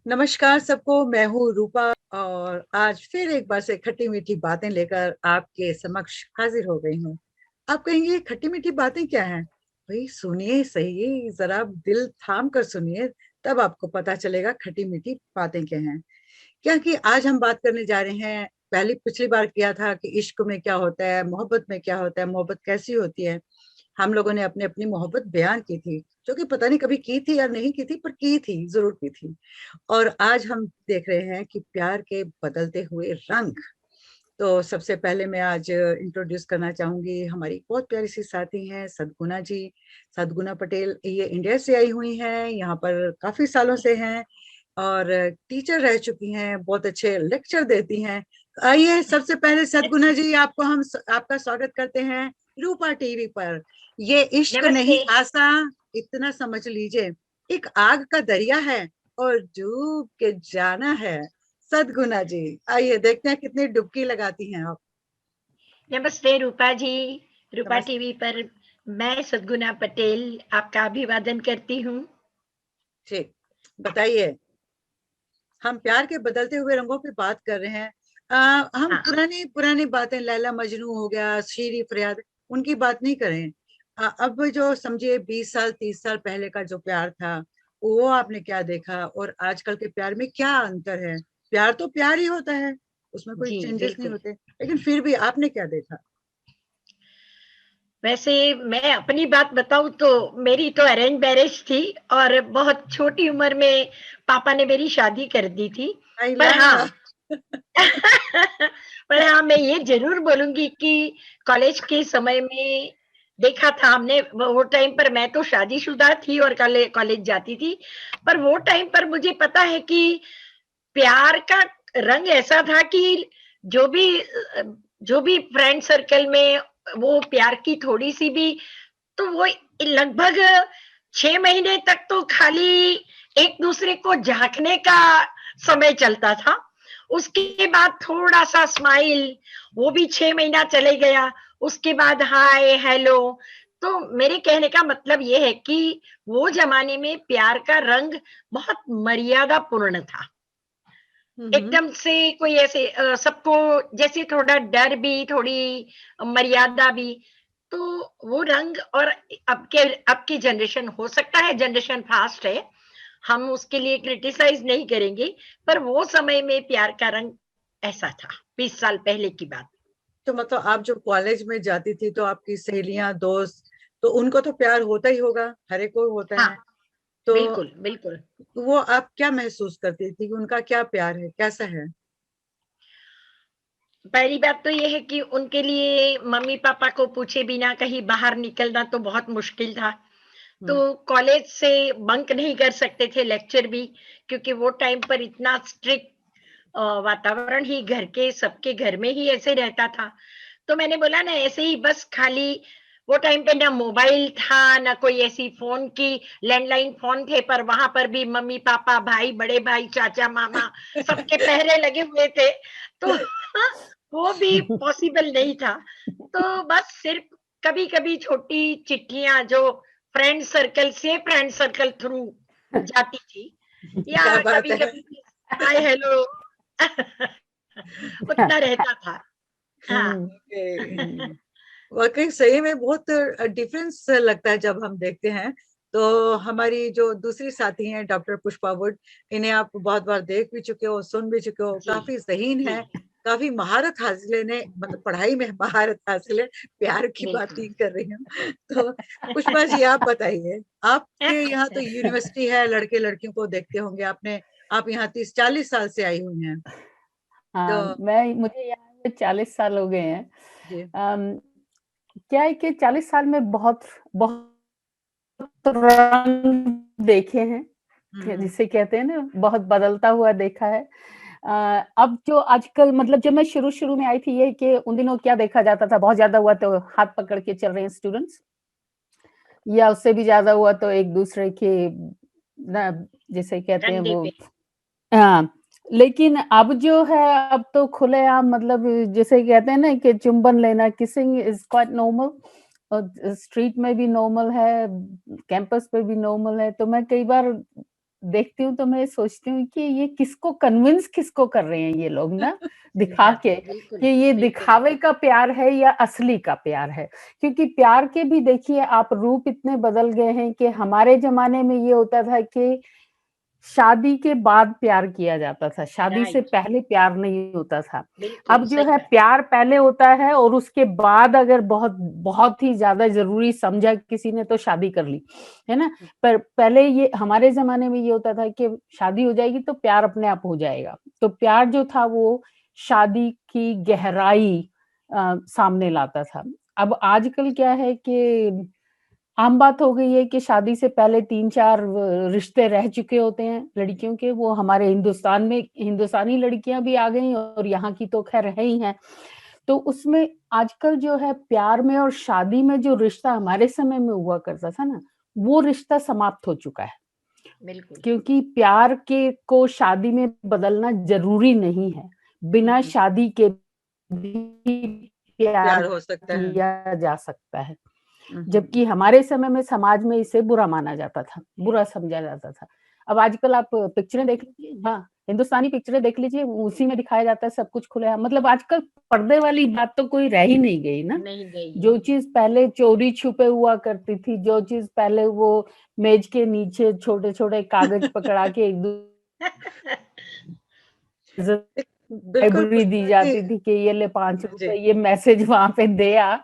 नमस्कार सबको, मैं हूँ रूपा और आज फिर एक बार से खट्टी मीठी बातें लेकर आपके समक्ष हाजिर हो गई हूँ। आप कहेंगे खट्टी मीठी बातें क्या हैं? भाई सुनिए सही, जरा दिल थाम कर सुनिए, तब आपको पता चलेगा खट्टी मीठी बातें क्या हैं। क्या कि आज हम बात करने जा रहे हैं, पहली पिछली बार किया था कि इश्क में क्या होता है, मोहब्बत में क्या होता है, मोहब्बत कैसी होती है। हम लोगों ने अपनी अपनी मोहब्बत बयान की थी, जो कि पता नहीं कभी की थी या नहीं की थी, पर की थी, जरूर की थी। और आज हम देख रहे हैं कि प्यार के बदलते हुए रंग। तो सबसे पहले मैं आज इंट्रोड्यूस करना चाहूंगी, हमारी बहुत प्यारी सी साथी हैं सदगुना जी। सदगुना पटेल ये इंडिया से आई हुई हैं, यहाँ पर काफी सालों से हैं और टीचर रह चुकी हैं, बहुत अच्छे लेक्चर देती हैं। आइए सबसे पहले सदगुना जी, आपको हम आपका स्वागत करते हैं रूपा टीवी पर। ये इश्क नमस्ते। नहीं आसा, इतना समझ लीजिए, एक आग का दरिया है और डूब के जाना है। सदगुना जी, आइए देखते हैं कितनी डुबकी लगाती हैं आप। नमस्ते रूपा जी। रूपा नमस्ते। टीवी पर मैं सद्गुना पटेल आपका अभिवादन करती हूँ। ठीक, बताइए। हम प्यार के बदलते हुए रंगों पे बात कर रहे हैं। हम हाँ, पुरानी पुरानी बातें, लैला मजनू हो गया, शीरी फरियाद, उनकी बात नहीं करें। अब जो समझिए 20 साल 30 साल पहले का जो प्यार था, वो आपने क्या देखा और आजकल के प्यार में क्या अंतर है? प्यार तो प्यार ही होता है, उसमें कोई जी चेंजेस नहीं बिल्कुल। होते, लेकिन फिर भी आपने क्या देखा? वैसे मैं अपनी बात बताऊँ तो मेरी तो अरेंज मैरिज थी और बहुत छोटी उम्र में पापा ने मेरी शादी कर दी थी। पर आइला। हाँ, पर हाँ, मैं ये ज़रूर बोलूँगी कि कॉलेज के समय में देखा था हमने। वो टाइम पर मैं तो शादीशुदा थी और कॉलेज जाती थी। पर वो टाइम पर मुझे पता है कि प्यार का रंग ऐसा था कि जो भी जो भी फ्रेंड सर्कल में वो प्यार की थोड़ी-सी भी, तो वो लगभग 6 महीने तक तो खाली एक-दूसरे को झाँकने का समय चलता था। उसके बाद थोड़ा-सा स्माइल, वो भी 6 महीना चले गया। उसके बाद हाय, हेलो। तो मेरे कहने का मतलब ये है कि वो ज़माने में प्यार का रंग बहुत मर्यादापूर्ण था। हम्म। एकदम से कोई ऐसे सबको जैसे थोड़ा डर भी, थोड़ी मर्यादा भी, तो वो रंग। और अब की जनरेशन, हो सकता है जनरेशन फास्ट है, हम उसके लिए क्रिटिसाइज़ नहीं करेंगे, पर वो समय में प्यार का रंग ऐसा था, 20 साल पहले की बात। तो मतलब आप जब कॉलेज में जाती थी तो आपकी सहेलियां दोस्त, तो उनको तो प्यार होता ही होगा, हर एक को होता हाँ, है। तो बिल्कुल, बिल्कुल। वो आप क्या महसूस करती थी कि उनका क्या प्यार है, कैसा है? पहली बात तो ये है कि उनके लिए मम्मी-पापा को पूछे बिना कहीं बाहर निकलना तो बहुत मुश्किल था। तो हम्म। कॉलेज से बंक नहीं कर सकते थे लेक्चर भी, क्योंकि वो टाइम पर इतना स्ट्रिक्ट वातावरण ही घर के सबके घर में ही ऐसे रहता था। तो मैंने बोला ना, ऐसे ही बस खाली वो टाइम पे ना मोबाइल था, ना कोई ऐसी फ़ोन की, लैंडलाइन फ़ोन थे, पर वहाँ पर भी मम्मी-पापा, भाई, बड़े भाई, चाचा-मामा सबके पहरे लगे हुए थे। तो वो भी पॉसिबल नहीं था। तो बस सिर्फ़ कभी-कभी छोटी चिट्ठियाँ जो फ्रेंड सर्कल थ्रू जाती थी, या क्या बात है। कभी-कभी हाय हेलो उतना रहता था। हाँ। ओके। वाकई सही में बहुत डिफरेंस लगता है जब हम देखते हैं। तो हमारी जो दूसरी साथी हैं डॉक्टर पुष्पा वुड, इन्हें आप बहुत बार देख भी चुके हो, सुन भी चुके हो, जी, काफी ज़हीन जी, है, काफी महारत हासिल है इन्हें, मतलब पढ़ाई में महारत हासिल है। प्यार की बात बिल्कुल। नहीं कर रही हूँ। तो पुष्पा जी आप बताइए, आपके यहाँ तो यूनिवर्सिटी है, लड़के लड़कियों को देखते होंगे आपने, आप यहाँ 30 40 साल से आई हुई हैं। तो हाँ, मैं मुझे यहाँ पे 40 साल हो गए हैं। जी। अम, क्या है कि 40 साल में बहुत बहुत रंग देखे हैं, हम्म। जिसे कहते हैं ना, बहुत बदलता हुआ देखा है। अब जो आजकल, मतलब जब मैं शुरू-शुरू में आई थी, ये कि उन दिनों क्या देखा जाता था, बहुत ज़्यादा हुआ तो हाथ पकड़ के चल रहे हैं स्टूडेंट्स, या उससे भी ज़्यादा हुआ तो एक-दूसरे के ना, जिसे कहते हैं कंधे वो। पे। हाँ, लेकिन अब जो है, अब तो खुलेआम, मतलब जिसे कहते हैं ना कि चुंबन लेना, किसिंग इज़ क्वाइट नॉर्मल, और स्ट्रीट में भी नॉर्मल है, कैंपस पे भी नॉर्मल है। तो मैं कई बार देखती हूँ तो मैं सोचती हूँ कि ये किसको कर रहे हैं ये लोग ना, दिखा के, बिल्कुल, कि ये बिल्कुल। दिखावे का प्यार है या असली का प्यार है। क्योंकि प्यार के भी देखिए आप रूप इतने बदल गए हैं कि हमारे ज़माने में ये होता था कि शादी के बाद प्यार किया जाता था, शादी से राइट, पहले प्यार नहीं होता था। बिल्कुल अब जो सही है बात। प्यार पहले होता है और उसके बाद अगर बहुत ही ज़्यादा ज़रूरी समझा किसी ने तो शादी कर ली, है ना? पर पहले ये हमारे ज़माने में ये होता था कि शादी हो जाएगी तो प्यार अपने आप हो जाएगा। तो प्यार जो था वो शादी की गहराई सामने लाता था। अब आजकल क्या है कि आम बात हो गई है कि शादी से पहले 3-4 रिश्ते रह चुके होते हैं लड़कियों के, वो हमारे हिंदुस्तान में हिंदुस्तानी लड़कियां भी आ गई और यहाँ की तो खैर है ही हैं। तो उसमें आजकल जो है प्यार में और शादी में जो रिश्ता हमारे समय में हुआ करता था ना, वो रिश्ता समाप्त हो चुका है। बिल्कुल, क्योंकि प्यार के को शादी में बदलना ज़रूरी नहीं है। बिना शादी के भी प्यार प्यार हो सकता है। किया जा सकता है। हम्म। जबकि हमारे समय में समाज में इसे बुरा माना जाता था, बुरा समझा जाता था। अब आजकल आप पिक्चरें देख लीजिए, हाँ, हिंदुस्तानी पिक्चरें देख लीजिए, उसी में दिखाया जाता है सब कुछ खुलेआम, मतलब आजकल पर्दे वाली बात तो कोई रह ही नहीं गई ना। नहीं गई है। जो चीज़ पहले चोरी-छुपे हुआ करती थी, जो चीज़ पहले वो मेज के नीचे छोटे-छोटे कागज पकड़ा के एक दूसरे बिल्कुल लाइब्रेरी दी पुष्पा जी। जाती थी कि ये ले ₹5 जी ये मैसेज वहाँ पे दे आ,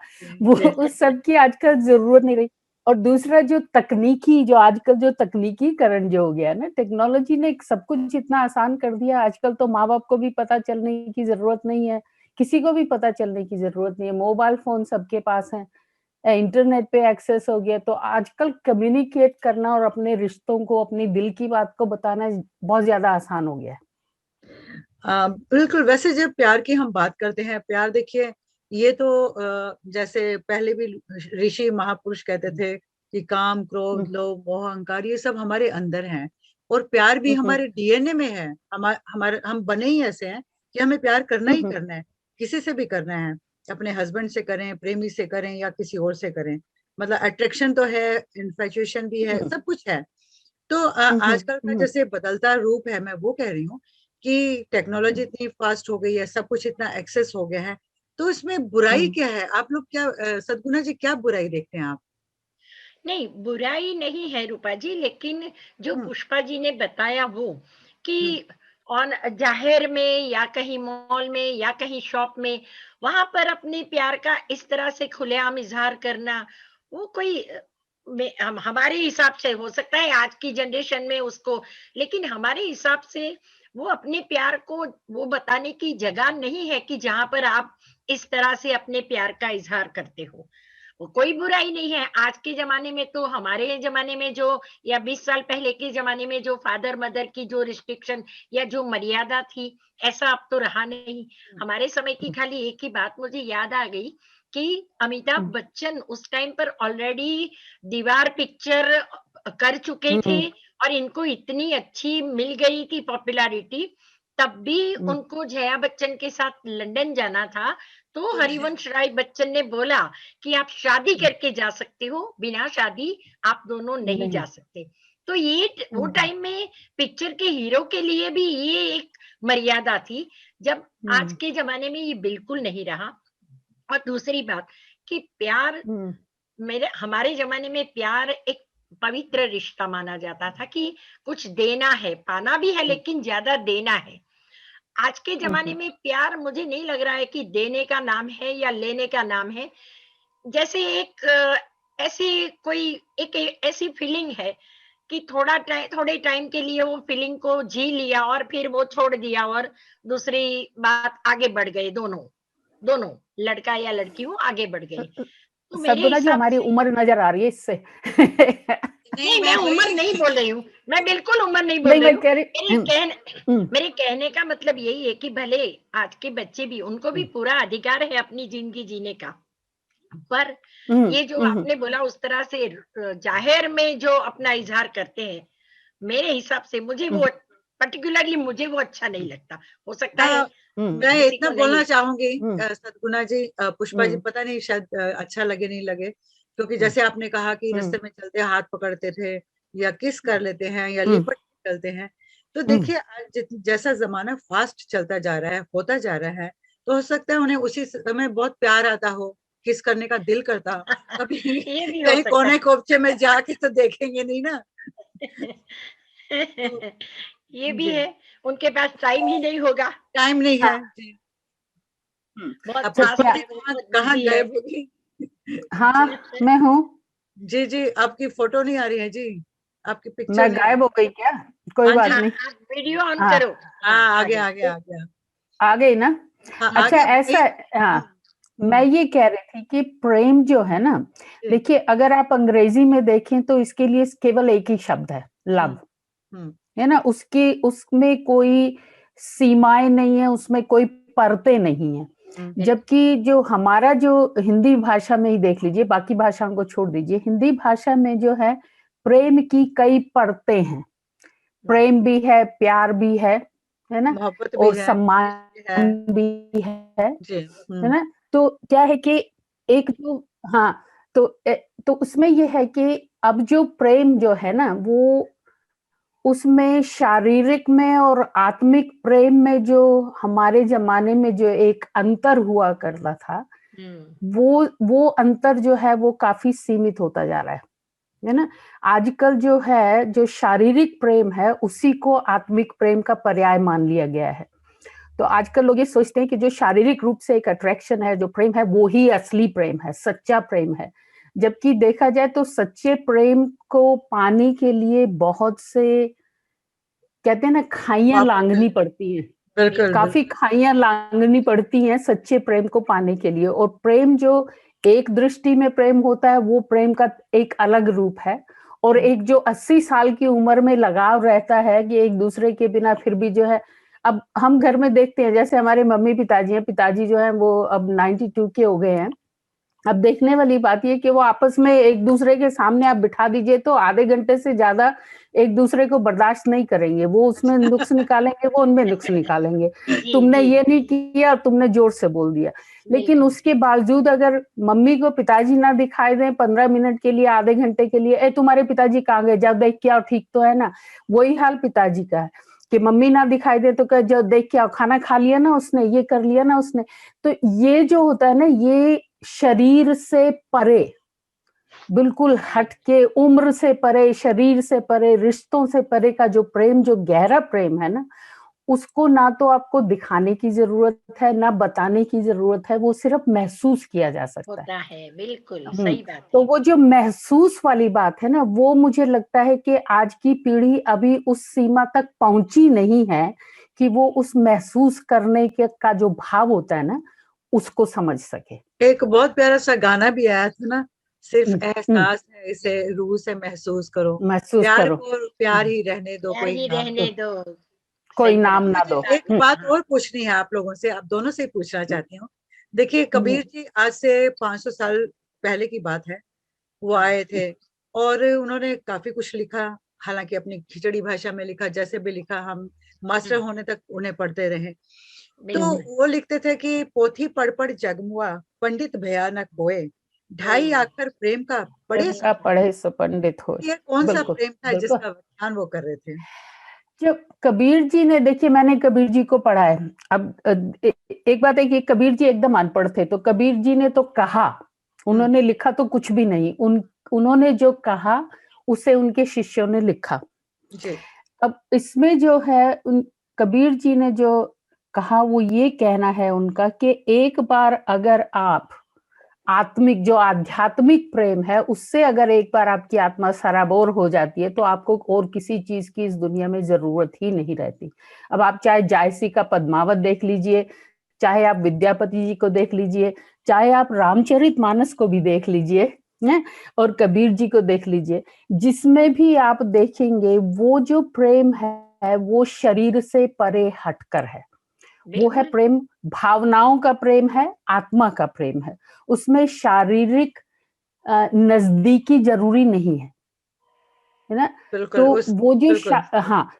वो जी। उस सब की आजकल ज़रूरत नहीं रही। और दूसरा जो आजकल जो तकनीकीकरण जो हो गया है ना, टेक्नोलॉजी ने सब कुछ इतना आसान कर दिया, आजकल तो माँ-बाप को भी पता चलने की ज़रूरत नहीं है, किसी को भी पता चलने की ज़रूरत नहीं है, मोबाइल फ़ोन सबके पास हैं, इंटरनेट पे एक्सेस हो गया, तो आजकल कम्युनिकेट करना और अपने रिश्तों को, अपनी दिल की बात को बताना बहुत ज़्यादा आसान हो गया है। बिल्कुल, वैसे जब प्यार की हम बात करते हैं, प्यार देखिए ये तो जैसे पहले भी ऋषि महापुरुष कहते थे कि काम, हुँ, क्रोध, लोभ, मोह, अहंकार ये सब हमारे अंदर हैं और प्यार भी हुँ, हुँ, हमारे डीएनए में है। हमारे हम बने ही ऐसे हैं कि हमें प्यार करना हुँ, ही हुँ, करना है, किसी से भी करना है, अपने हस्बैंड से करें, प्रेमी से करें या किसी और से करें। मतलब अट्रैक्शन तो है, इन्फैचुएशन भी है, हुँ, सब कुछ है। तो हुँ, हुँ, आजकल का हुँ, जैसे बदलता रूप है, मैं वो कह रही हूँ कि टेक्नोलॉजी इतनी फास्ट हो गई है, सब कुछ इतना एक्सेस हो गया है, तो इसमें बुराई हुँ, क्या है? आप लोग क्या सद्गुणा जी क्या बुराई देखते हैं आप? नहीं, बुराई नहीं है रूपा जी, लेकिन जो हुँ, पुष्पा जी ने बताया वो, हुँ, कि ऑन ज़ाहिर में या कहीं मॉल में या कहीं शॉप में, वहाँ पर अपने प्यार का इस तरह से खुलेआम इज़हार करना, वो कोई हमारे हिसाब से हो सकता है आज की जनरेशन में उसको, लेकिन हमारे हिसाब से वो अपने प्यार को वो बताने की जगह नहीं है कि जहाँ पर आप इस तरह से अपने प्यार का इज़हार करते हो। वो कोई बुराई नहीं है। आज के ज़माने में तो हमारे ज़माने में जो, या 20 साल पहले के ज़माने में जो फ़ादर-मदर की जो रिस्ट्रिक्शन या जो मर्यादा थी, ऐसा अब तो रहा नहीं। हमारे समय की हुँ, खाली एक ही बात मुझे याद आ गई कि अमिताभ हुँ, बच्चन उस टाइम पर ऑलरेडी दीवार पिक्चर कर चुके हुँ, थे हुँ, और इनको इतनी अच्छी मिल गई थी पॉपुलैरिटी, तब भी हुँ, उनको जया बच्चन के साथ लंदन जाना था, तो जी, हरिवंश राय बच्चन ने बोला कि आप शादी करके जा सकते हो, बिना शादी आप दोनों नहीं नहीं, जा सकते। तो ये वो हुँ, टाइम में पिक्चर के हीरो के लिए भी ये एक मर्यादा थी, जब आज हुँ, के ज़माने में ये बिल्कुल नहीं रहा। और दूसरी बात कि प्यार, हुँ, मेरे हमारे ज़माने में प्यार एक पवित्र रिश्ता माना जाता था कि कुछ देना है, पाना भी है हुँ, लेकिन ज़्यादा देना है। आज के हुँ, ज़माने हुँ, में प्यार मुझे नहीं लग रहा है कि देने का नाम है या लेने का नाम है। जैसे एक ऐसी कोई एक ऐसी फीलिंग है कि थोड़े टाइम के लिए वो फीलिंग को जी लिया और फिर वो छोड़ दिया और दूसरी बात आगे बढ़ गए दोनों, दोनों, लड़का या लड़की हो आगे बढ़ अ गए। अ, तो मेरे सद्गुणा जी हिसाब हमारी से, उम्र नज़र आ रही है इससे। नहीं नहीं, मैं मैं उम्र वही नहीं बोल रही हूँ, मैं बिल्कुल उम्र नहीं बोल नहीं रही मैं हूँ। कह रही मेरे कहने हुँ, मेरे कहने का मतलब यही है कि भले आज के बच्चे भी, उनको भी हुँ, पूरा अधिकार है अपनी ज़िंदगी जीने का। पर हुँ, ये जो हुँ, हुँ, आपने बोला उस तरह से ज़ाहिर में जो अपना इज़हार करते हैं, मेरे हिसाब से मुझे हुँ, वो पर्टिकुलरली मुझे वो अच्छा नहीं लगता। हो सकता है हुँ, मैं किसी इतना को बोलना नहीं। चाहूंगी हुँ, सद्गुणा जी, पुष्पा जी हुँ, पता नहीं शायद अच्छा लगे नहीं लगे, क्योंकि हुँ, जैसे आपने कहा कि हुँ, रास्ते में चलते हाथ पकड़ते थे या किस कर लेते हैं या हुँ, लिपट निकलते हैं। तो देखिए आज जैसा जमाना फास्ट चलता जा रहा है, होता जा रहा है, तो हो सकता है उन्हें उसी समय बहुत प्यार आता हो, किस करने का दिल करता हो। कभी ये भी हो कहीं सकता कोने है। कोपचे में जाके तो देखेंगे नहीं ना। तो ये भी जी, है, उनके पास टाइम ही नहीं होगा, टाइम नहीं है हाँ, जी। बहुत अब तो फास्ट क्या, पति है, वो कहाँ बहुत कहाँ बिजी है। गायब होगी। हाँ जी मैं हूँ। जी जी, आपकी फोटो नहीं आ रही है जी, आपकी पिक्चर मैं नहीं आ गायब रही। हो गई क्या? कोई हाँ जी, बात हाँ, नहीं। आप वीडियो ऑन हाँ करो। हाँ, हाँ, आ आ गया गई। आ गया आ गया। आ गई ना? हाँ आ अच्छा गया ऐसा, वही। हाँ, मैं हम्म, ये कह रही थी कि प्रेम जो है ना, जी, देखिए अगर आप अंग्रेजी में देखें तो इसके लिए केवल एक ही शब्द है, हम्म, लव, हम्म, है ना? उसकी उसमें कोई सीमाएं नहीं है, उसमें कोई परतें नहीं है। बिल्कुल। जबकि जो हमारा जो हिंदी भाषा में ही देख लीजिए, बाकी भाषाओं को छोड़ दीजिए, हिंदी भाषा में जो है प्रेम की कई परतें हैं। प्रेम भी है, प्यार भी है ना? मोहब्बत भी और है, इश्क भी है। सम्मान भी जी, है ना? तो क्या है कि एक जो, हाँ, तो उसमें ये है कि अब जो प्रेम जो है ना, वो उसमें शारीरिक में और आत्मिक प्रेम में जो हमारे जमाने में जो एक अंतर हुआ करता था, वो अंतर जो है वो काफी सीमित होता जा रहा है ना? आजकल जो है, जो शारीरिक प्रेम है उसी को आत्मिक प्रेम का पर्याय मान लिया गया है। तो आजकल लोग ये सोचते हैं कि जो शारीरिक रूप से एक अट्रैक्शन है, जो प्रेम है, वो ही असली प्रेम है, सच्चा प्रेम है। जबकि देखा जाए तो सच्चे प्रेम को पाने के लिए बहुत से, कहते हैं ना, खाइयां मोहब्बत है। लांघनी पड़ती हैं। बिल्कुल बिल्कुल। काफी बिल्कुल। खाइयां लांघनी पड़ती हैं सच्चे प्रेम को पाने के लिए। और प्रेम जो एक दृष्टि में प्रेम होता है, वो प्रेम का एक अलग रूप है। और एक जो 80 साल की उम्र में लगाव रहता है कि एक दूसरे के बिना फिर भी जो है, अब हम घर में देखते हैं, जैसे हमारे मम्मी पिताजी हैं, पिताजी जो है वो अब 92 के हो गए हैं। अब देखने वाली बात ये कि वो आपस में एक दूसरे के सामने आप बिठा दीजिए तो आधे घंटे से ज्यादा एक दूसरे को बर्दाश्त नहीं करेंगे। वो उसमें नुक्स निकालेंगे, वो उनमें नुक्स निकालेंगे। जी, तुमने जी, ये नहीं किया, तुमने जोर से बोल दिया। लेकिन बिल्कुल। उसके बावजूद अगर मम्मी को पिताजी ना दिखाई दें 15 मिनट के लिए, आधे घंटे के लिए, ए तुम्हारे पिताजी कहाँ गए, जाओ देख के आओ, ठीक तो है ना? वही हाल पिताजी का है कि मम्मी ना दिखाई दे तो कह जाओ देख के आओ, खाना खा लिया ना उसने, ये कर लिया ना उसने। तो ये जो होता है ना, ये शरीर से परे, बिल्कुल हट के, उम्र से परे, शरीर से परे, रिश्तों से परे का जो प्रेम, जो गहरा प्रेम है ना, उसको ना तो आपको दिखाने की जरूरत है, ना बताने की जरूरत है, वो सिर्फ महसूस किया जा सकता है। होता है, बिल्कुल, हम्म, सही बात तो है। वो जो महसूस वाली बात है ना, वो मुझे लगता है कि आज की पीढ़ी अभी उस सीमा तक पहुंची नहीं है कि वो उस महसूस करने के का जो भाव होता है ना, उसको समझ सके। एक बहुत प्यारा सा गाना भी आया था ना, सिर्फ हम्म, एहसास है इसे रूह से महसूस करो। महसूस प्यार करो, को प्यार ही रहने दो, प्यार कोई ही नाम तो रहने दो, कोई सही नाम बात है, ना मुझे दो। बात एक है। बात हाँ, और पूछनी है आप लोगों से, आप दोनों से ही पूछना चाहती हूँ। देखिए हम्म, कबीर जी आज से 500 साल पहले की बात है, वो हाँ, आए थे और उन्होंने काफी कुछ लिखा। हालांकि अपनी खिचड़ी भाषा में लिखा, जैसे भी लिखा, हम मास्टर हुँ, होने तक उन्हें पढ़ते रहे। तो हम्म, बिल्कुल। वो लिखते थे कि पोथी पढ़ पढ़ जगमुआ, पंडित भयानक होए, ढाई ओह! आखर प्रेम का पढ़े प्रेम सो का पंडित। पढ़े सो पंडित हो। ये कौन सा बिल्कुल, प्रेम था बिल्कुल। जिसका व्याख्यान वो कर रहे थे? जब कबीर जी ने, देखिए मैंने कबीर जी को पढ़ा है। अब एक बात है कि कबीर जी एकदम अनपढ़ थे, तो कबीर जी ने तो कहा, हम्म, उन्होंने लिखा तो कुछ भी नहीं। उन्होंने जो कहा उसे उनके शिष्यों ने लिखा। जी, अब इसमें जो है, उन कबीर जी ने जो कहा वो ये कहना है उनका कि एक बार अगर आप आत्मिक, जो आध्यात्मिक प्रेम है, उससे अगर एक बार आपकी आत्मा सराबोर हो जाती है तो आपको और किसी चीज की इस दुनिया में जरूरत ही नहीं रहती। अब आप चाहे जायसी का पद्मावत देख लीजिए, चाहे आप विद्यापति जी को देख लीजिए, चाहे आप रामचरितमानस को भी देख लीजिए, हैं, और कबीर जी को देख लीजिए, जिसमें भी आप देखेंगे वो जो प्रेम है वो शरीर से परे हटकर है। वो है बिल्कुल, प्रेम, भावनाओं का प्रेम है, आत्मा का प्रेम है। उसमें शारीरिक नजदीकी जरूरी नहीं है ना? बिल्कुल तो उस वो जो बिल्कुल हाँ,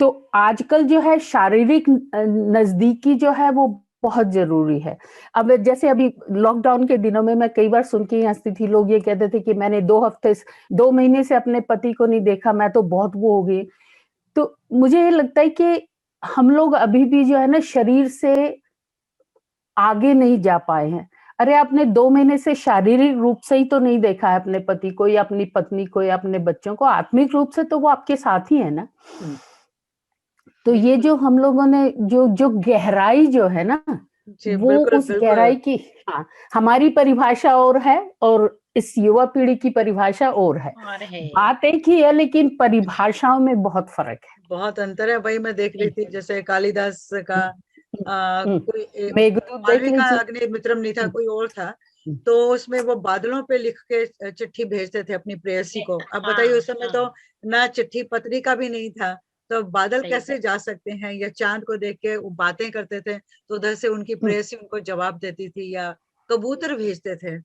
तो आजकल जो है शारीरिक नजदीकी जो है वो बहुत जरूरी है। अब जैसे अभी लॉकडाउन के दिनों में मैं कई बार सुन के हंसती थी, लोग ये कहते थे कि मैंने 2 महीने से अपने पति को नहीं देखा, मैं तो बहुत वो हो गई। तो मुझे ये लगता है कि हम लोग अभी भी जो है ना शरीर से आगे नहीं जा पाए हैं। अरे आपने 2 महीने से शारीरिक रूप से ही तो नहीं देखा है अपने पति को या अपनी पत्नी को या अपने बच्चों को, आत्मिक रूप से तो वो आपके साथ ही है ना। तो ये जो हम लोगों ने जो गहराई जो है ना, जी, वो बिल्कुल, उस बिल्कुल। गहराई की, हाँ, हमारी परिभाषा और है और इस युवा पीढ़ी की परिभाषा और है। बात एक ही है लेकिन परिभाषाओं में बहुत फर्क है। बहुत अंतर है। वही मैं देख रही थी, जैसे कालिदास का कोई मेघदूत देख मालवी का लीजिए। अग्निमित्रम नहीं था, कोई और था, तो उसमें वो बादलों पे लिख के चिट्ठी भेजते थे अपनी प्रेयसी को। अब बताइए, उस समय तो ना चिट्ठी पत्री का भी नहीं था, तो बादल कैसे जा सकते हैं? या चांद को देख के वो बातें करते थे, तो उधर से उनकी प्रेयसी उनको जवाब देती थी, या कबूतर भेजते थे।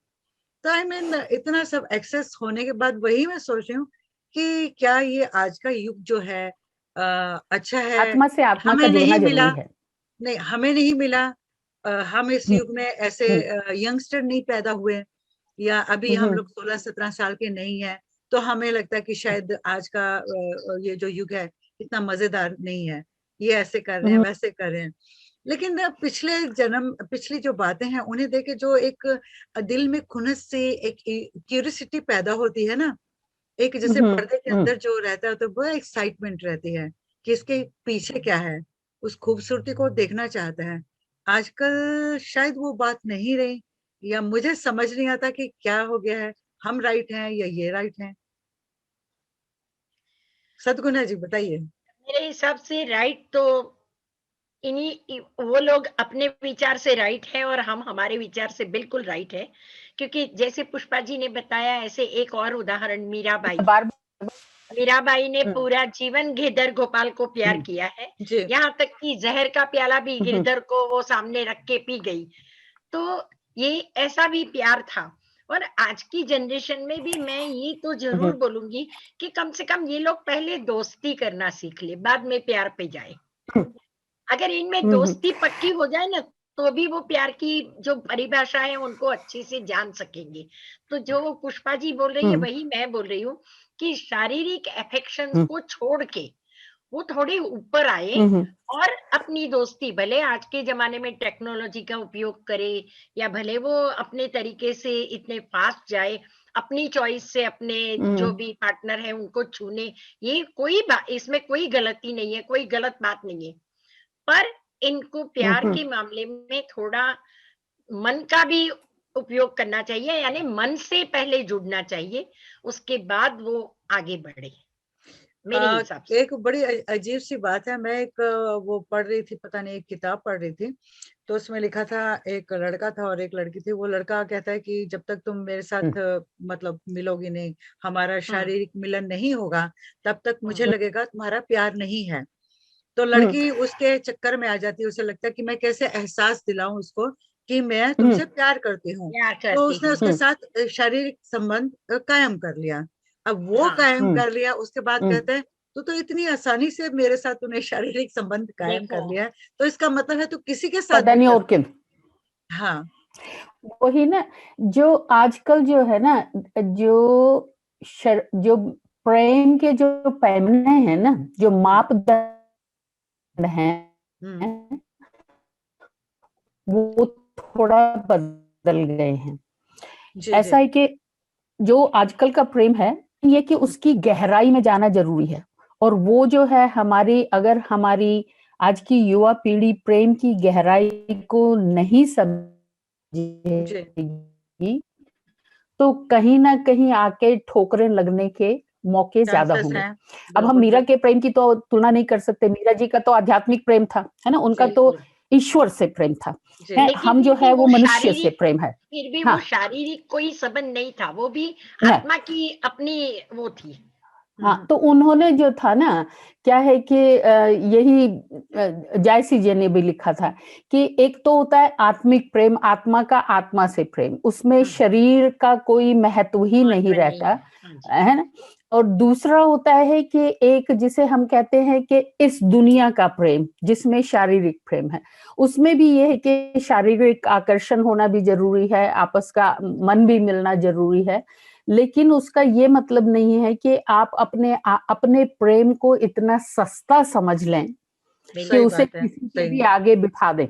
तो आई मीन इतना सब एक्सेस होने के बाद वही मैं सोच रही हूँ कि क्या ये आज का युग जो है अच्छा है? आत्मा से आत्मा का हमें जुड़ना नहीं मिला, जरूरी है। नहीं हमें नहीं मिला। हम इस युग में ऐसे यंगस्टर नहीं पैदा हुए, या अभी हम लोग 16-17 साल के नहीं है, तो हमें लगता है कि शायद आज का ये जो युग है इतना मजेदार नहीं है, ये ऐसे कर रहे हैं, वैसे कर रहे हैं। लेकिन पिछले जन्म, पिछली जो बातें हैं उन्हें देखे, जो एक दिल में खुनस से एक क्यूरियोसिटी पैदा होती है ना, एक जैसे पर्दे के अंदर जो रहता है, तो वो एक्साइटमेंट रहती है कि इसके पीछे क्या है, उस खूबसूरती को देखना चाहता है। आजकल शायद वो बात नहीं रही, या मुझे समझ नहीं आता कि क्या हो गया है, हम राइट हैं या ये राइट हैं? सद्गुना जी बताइए। मेरे हिसाब से राइट तो वो लोग अपने विचार से राइट है और हम हमारे विचार से बिल्कुल राइट है, क्योंकि जैसे पुष्पा जी ने बताया, ऐसे एक और उदाहरण मीराबाई। बार मीराबाई ने पूरा जीवन गिरधर गोपाल को प्यार किया है, जी, यहाँ तक कि जहर का प्याला भी गिरधर को वो सामने रख के पी गई। तो ये ऐसा भी प्यार था। और आज की जनरेशन में भी मैं ये तो जरूर बोलूंगी कि कम से कम ये लोग पहले दोस्ती करना सीख ले, बाद में प्यार पे जाए। अगर इनमें दोस्ती पक्की हो जाए ना, तो भी वो प्यार की जो परिभाषा है उनको अच्छे से जान सकेंगे। तो जो पुष्पा जी बोल रही है वही मैं बोल रही हूँ कि शारीरिक अफेक्शंस को छोड़ के वो थोड़े ऊपर आए और अपनी दोस्ती, भले आज के जमाने में टेक्नोलॉजी का उपयोग करे या भले वो अपने तरीके से इतने फास्ट जाए, अपनी चॉइस से अपने जो भी पार्टनर है उनको चुने, ये कोई इसमें कोई गलती नहीं है, कोई गलत बात नहीं है। पर इनको प्यार के मामले में थोड़ा मन का भी उपयोग करना चाहिए, यानी मन से पहले जुड़ना चाहिए, उसके बाद वो आगे बढ़े, मेरे हिसाब से। एक बड़ी अजीब सी बात है। मैं एक वो पढ़ रही थी, पता नहीं, एक किताब पढ़ रही थी, तो उसमें लिखा था, एक लड़का था और एक लड़की थी। वो लड़का कहता है कि जब तक तुम मेरे साथ मतलब मिलोगी नहीं, हमारा शारीरिक मिलन नहीं होगा, तब तक मुझे लगेगा तुम्हारा प्यार नहीं है। तो लड़की उसके चक्कर में आ जाती है, उसे लगता है कि मैं कैसे एहसास दिलाऊं उसको कि मैं तुमसे प्यार करती हूँ। प्यार तो करती उसने हूँ। उसके साथ शारीरिक संबंध कायम कर लिया। अब वो कायम कर लिया, उसके बाद कहते हैं तो इतनी आसानी से मेरे साथ तूने शारीरिक संबंध कायम कर देखो, लिया है, तो इसका मतलब है तू किसी के साथ पता भी नहीं कर और किन। सकती। हाँ, वही ना, जो आजकल जो है ना, जो प्रेम के जो पैमाने हैं ना, जो मापदंड हैं, वो थोड़ा बदल गए हैं। जी, ऐसा जी, है कि जो आजकल का प्रेम है, ये कि उसकी गहराई में जाना जरूरी है। और वो जो है हमारी, अगर हमारी आज की युवा पीढ़ी प्रेम की गहराई को नहीं जी, समझेगी, तो कहीं ना कहीं आके ठोकरें लगने के मौके ज्यादा चांसेस होंगे। हैं। अब हम बिल्कुल, मीरा के बिल्कुल। प्रेम की तो तुलना नहीं कर सकते। मीरा जी का तो आध्यात्मिक प्रेम था, है ना, उनका तो बिल्कुल। ईश्वर से प्रेम था। जी, है, लेकिन हम जो फिर भी है वो वो मनुष्य से शारीरिक, प्रेम है। फिर भी वो हाँ, शारीरिक कोई संबंध नहीं था, वो भी नहीं, आत्मा की अपनी वो थी। हाँ, तो उन्होंने जो था ना, क्या है कि यही जायसी जी ने भी लिखा था कि एक तो होता है आत्मिक प्रेम, आत्मा का आत्मा से प्रेम, उसमें शरीर का कोई महत्व ही नहीं महत्व नहीं रहता, है। हाँ जी। है ना। और दूसरा होता है कि एक जिसे हम कहते हैं कि इस दुनिया का प्रेम, जिसमें शारीरिक प्रेम है, उसमें भी ये है कि शारीरिक आकर्षण होना भी जरूरी है, आपस का मन भी मिलना जरूरी है, लेकिन उसका ये मतलब नहीं है कि आप अपने प्रेम को इतना सस्ता समझ लें कि सही उसे बात है, किसी के सही भी आगे बिठा दें,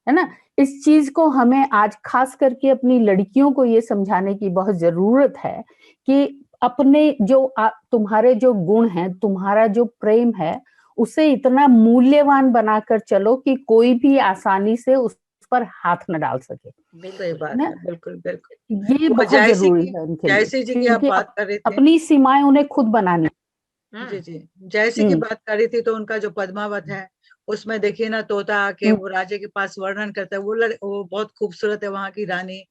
है ना। इस चीज को हमें आज खास करके अपनी लड़कियों को ये समझाने की बहुत जरूरत है कि अपने जो तुम्हारे जो गुण हैं, तुम्हारा जो प्रेम है, उसे इतना मूल्यवान बनाकर चलो कि कोई भी आसानी से उस पर हाथ न डाल सके, सही बिल्कुल बात ना। है, बिल्कुल बिल्कुल। ये वो बहुत जरूरी है उनके लिए, जयसी जी की आप क्योंकि बात कर रहे थे। अपनी सीमाएं उन्हें खुद बनानी। जी जी, जयसी की बात कर रही थी, तो उनका जो पद्मावत है उसमें देखिए ना, तोता आके वो राजे के पास वर्णन करता है, वो बहुत खूबसूरत है वहां की रानी।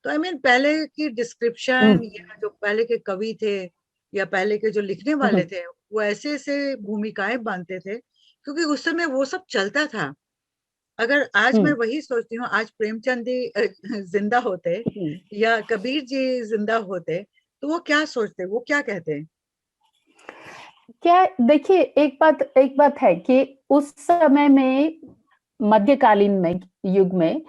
तो आई मीन पहले की डिस्क्रिप्शन, या जो पहले के कवि थे या पहले के जो लिखने वाले थे, वो ऐसे ऐसे भूमिकाएं बांधते थे, क्योंकि उस समय वो सब चलता था। अगर आज मैं वही सोचती हूँ, आज प्रेमचंद जी जिंदा होते या कबीर जी जिंदा होते, तो वो क्या सोचते, वो क्या कहते? क्या, देखिए एक बात है कि उस समय में, मध्यकालीन में युग में,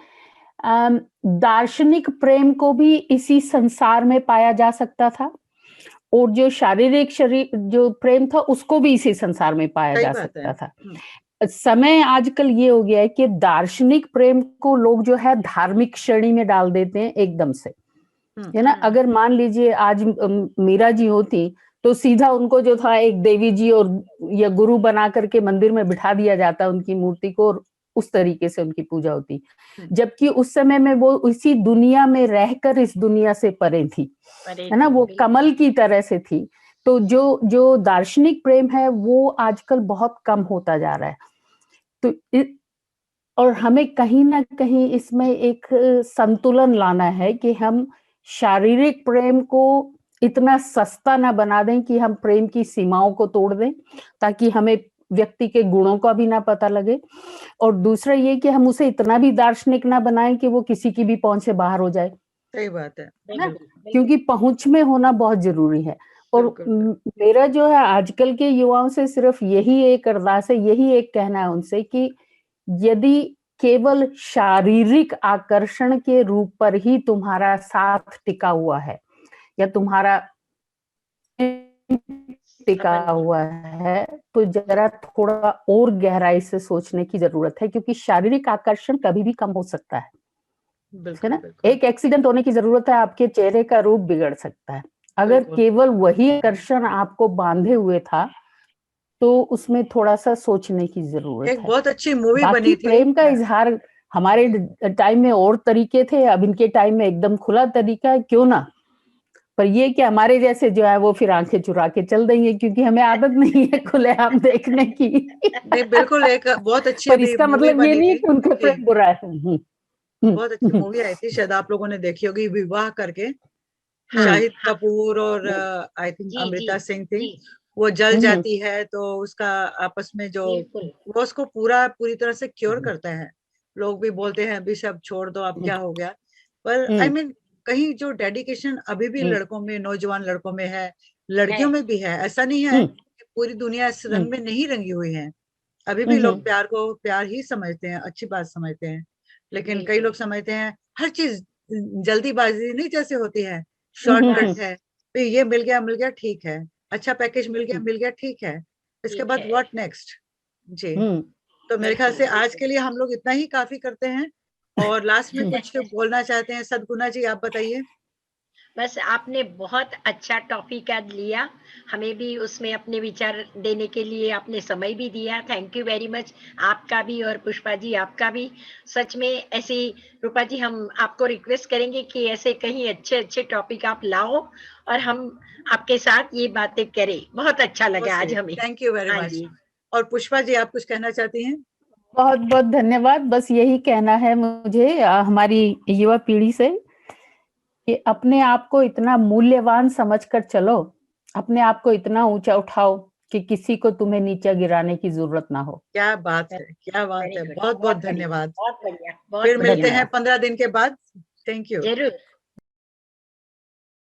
दार्शनिक प्रेम को भी इसी संसार में पाया जा सकता था, और जो शारीरिक शरीर जो प्रेम था उसको भी इसी संसार में पाया सही जा बात है। सकता था। समय आजकल ये हो गया है कि दार्शनिक प्रेम को लोग जो है धार्मिक श्रेणी में डाल देते हैं एकदम से, है ना। अगर मान लीजिए आज मीरा जी होती तो सीधा उनको जो था एक देवी जी और या गुरु बना करके मंदिर में बिठा दिया जाता उनकी मूर्ति को, और उस तरीके से उनकी पूजा होती, जबकि उस समय में वो इसी दुनिया में रहकर इस दुनिया से परे थी, है ना, वो कमल की तरह से थी। तो जो दार्शनिक प्रेम है वो आजकल बहुत कम होता जा रहा है। तो और हमें कहीं ना कहीं इसमें एक संतुलन लाना है कि हम शारीरिक प्रेम को इतना सस्ता ना बना दें कि हम प्रेम की सीमाओं को तोड़ दें, ताकि हमें व्यक्ति के गुणों का भी ना पता लगे, और दूसरा ये कि हम उसे इतना भी दार्शनिक ना बनाएं कि वो किसी की भी पहुंच से बाहर हो जाए, सही बात है ना, क्योंकि पहुंच में होना बहुत जरूरी है। और मेरा जो है आजकल के युवाओं से सिर्फ यही एक अरदास है, यही एक कहना है उनसे कि यदि केवल शारीरिक आकर्षण के रूप पर ही तुम्हारा साथ टिका हुआ है या तुम्हारा टिका हुआ है, तो जरा थोड़ा और गहराई से सोचने की जरूरत है, क्योंकि शारीरिक आकर्षण कभी भी कम हो सकता है ना। एक एक्सीडेंट होने की जरूरत है, आपके चेहरे का रूप बिगड़ सकता है। अगर केवल वही आकर्षण आपको बांधे हुए था तो उसमें थोड़ा सा सोचने की जरूरत है। एक बहुत अच्छी मूवी बाकी बनी थी, प्रेम का इजहार हमारे टाइम में और तरीके थे, अब इनके टाइम में एकदम खुला तरीका है, क्यों ना। पर ये कि हमारे जैसे जो है वो फिर आंखें चुरा के चल देंगे, क्योंकि हमें आदत नहीं है खुलेआम देखने की। नहीं बिल्कुल, एक बहुत अच्छी पर अभी इसका मूवी मतलब ये बनी नहीं है थी कि उनका प्रेम बुरा है। बहुत अच्छी मूवी आई थी, शायद आप लोगों ने देखी होगी, विवाह करके। शाहिद कपूर और आई थिंक अमृता सिंह थी। वो जल जाती है तो उसका आपस में जो, वो उसको पूरी तरह से क्योर करता है। लोग भी बोलते हैं अभी सब छोड़ दो, अब क्या हो गया, पर आई मीन कहीं जो डेडिकेशन अभी भी लड़कों में, नौजवान लड़कों में है, लड़कियों में भी है। ऐसा नहीं है कि पूरी दुनिया इस रंग में नहीं रंगी हुई है। अभी भी लोग प्यार को प्यार ही समझते हैं, अच्छी बात समझते हैं, लेकिन कई लोग समझते हैं हर चीज जल्दीबाजी नहीं जैसे होती है, शॉर्टकट है, तो ये मिल गया ठीक है, अच्छा पैकेज मिल गया ठीक है, इसके बाद व्हाट नेक्स्ट। जी, तो मेरे ख्याल से आज के लिए हम लोग इतना ही काफी करते हैं। और लास्ट में कुछ बोलना चाहते हैं सद्गुना जी, आप बताइए। बस आपने बहुत अच्छा टॉपिक आज लिया, हमें भी उसमें अपने विचार देने के लिए आपने समय भी दिया, थैंक यू वेरी मच। आपका भी और पुष्पा जी आपका भी। सच में ऐसे रूपा जी हम आपको रिक्वेस्ट करेंगे कि ऐसे कहीं अच्छे अच्छे टॉपिक आप लाओ और हम आपके साथ ये बातें करें। बहुत अच्छा लगा आज हमें। थैंक यू वेरी हाँ मच। जी, और पुष्पा जी, आप कुछ कहना चाहती हैं? बहुत बहुत धन्यवाद। बस यही कहना है मुझे हमारी युवा पीढ़ी से कि अपने आप को इतना मूल्यवान समझकर चलो, अपने आप को इतना ऊंचा उठाओ कि किसी को तुम्हें नीचे गिराने की जरूरत ना हो। क्या बात है, क्या बात वेरी है, गुड, बहुत बहुत बहुत बढ़िया, धन्यवाद। बहुत बढ़िया, फिर बहुत मिलते बढ़िया। हैं 15 दिन के बाद। Thank you. जरूर।